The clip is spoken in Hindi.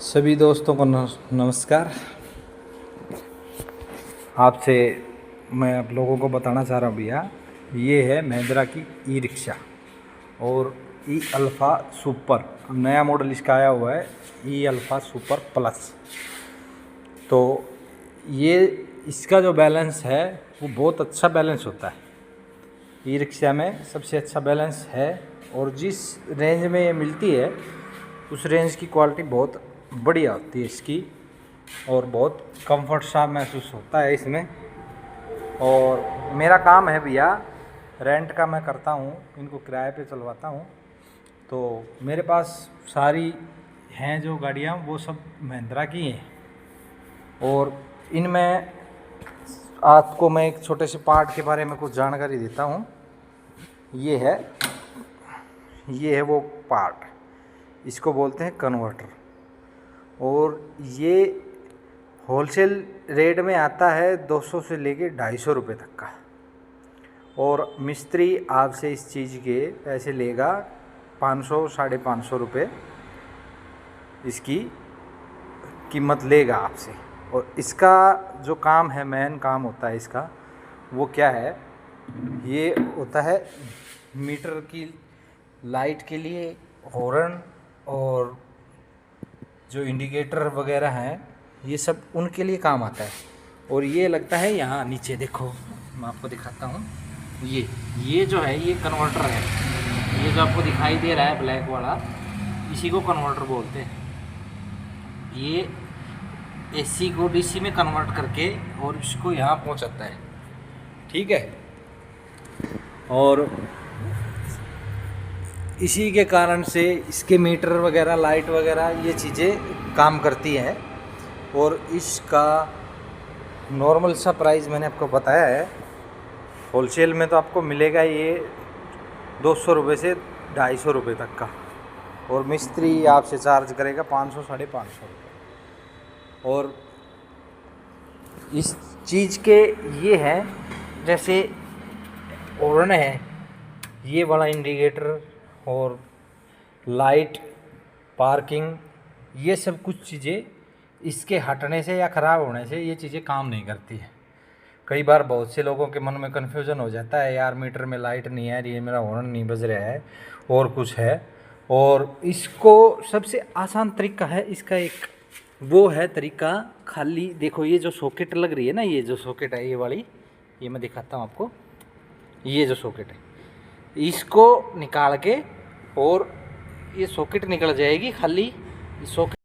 सभी दोस्तों को नमस्कार। आपसे मैं आप लोगों को बताना चाह रहा हूँ भैया, ये है महिंद्रा की ई रिक्शा और ई अल्फ़ा सुपर। नया मॉडल इसका आया हुआ है ई अल्फ़ा सुपर प्लस। तो ये इसका जो बैलेंस है वो बहुत अच्छा बैलेंस होता है। ई रिक्शा में सबसे अच्छा बैलेंस है और जिस रेंज में ये मिलती है उस रेंज की क्वालिटी बहुत बढ़िया होती है इसकी और बहुत कंफर्ट सा महसूस होता है इसमें। और मेरा काम है भैया, रेंट का मैं करता हूँ, इनको किराए पे चलवाता हूँ। तो मेरे पास सारी हैं जो गाड़ियाँ वो सब महिंद्रा की हैं और इनमें आपको मैं एक छोटे से पार्ट के बारे में कुछ जानकारी देता हूँ। ये है वो पार्ट, इसको बोलते हैं कन्वर्टर। और ये होलसेल रेट में आता है 200 से लेके 250 रुपये तक का। और मिस्त्री आपसे इस चीज़ के पैसे लेगा 500 550 रुपये इसकी कीमत लेगा आपसे। और इसका जो काम है, मेन काम होता है इसका, वो क्या है, ये होता है मीटर की लाइट के लिए हॉर्न और जो इंडिकेटर वगैरह हैं ये सब उनके लिए काम आता है। और ये लगता है यहाँ नीचे, देखो मैं आपको दिखाता हूँ। ये जो है ये कन्वर्टर है, ये जो आपको दिखाई दे रहा है ब्लैक वाला, इसी को कन्वर्टर बोलते हैं। ये एसी को डीसी में कन्वर्ट करके और इसको यहाँ पहुँचाता है, ठीक है। और इसी के कारण से इसके मीटर वगैरह, लाइट वगैरह, ये चीज़ें काम करती हैं। और इसका नॉर्मल सा प्राइस मैंने आपको बताया है। होलसेल में तो आपको मिलेगा ये 200 रुपये से 250 रुपये तक का, और मिस्त्री आपसे चार्ज करेगा 500 550 रुपये। और इस चीज़ के ये है, जैसे हॉर्न है, ये वाला इंडिकेटर और लाइट, पार्किंग, ये सब कुछ चीज़ें इसके हटने से या ख़राब होने से ये चीज़ें काम नहीं करती है। कई बार बहुत से लोगों के मन में कन्फ्यूज़न हो जाता है, यार मीटर में लाइट नहीं है, ये मेरा हॉर्न नहीं बज रहा है और कुछ है। और इसको सबसे आसान तरीका है इसका, एक वो है तरीका, खाली देखो ये जो सॉकेट लग रही है ना, ये जो सॉकेट है ये वाली, ये मैं दिखाता हूँ आपको। ये जो सॉकेट है इसको निकाल के, और ये सॉकेट निकल जाएगी, खाली सॉकेट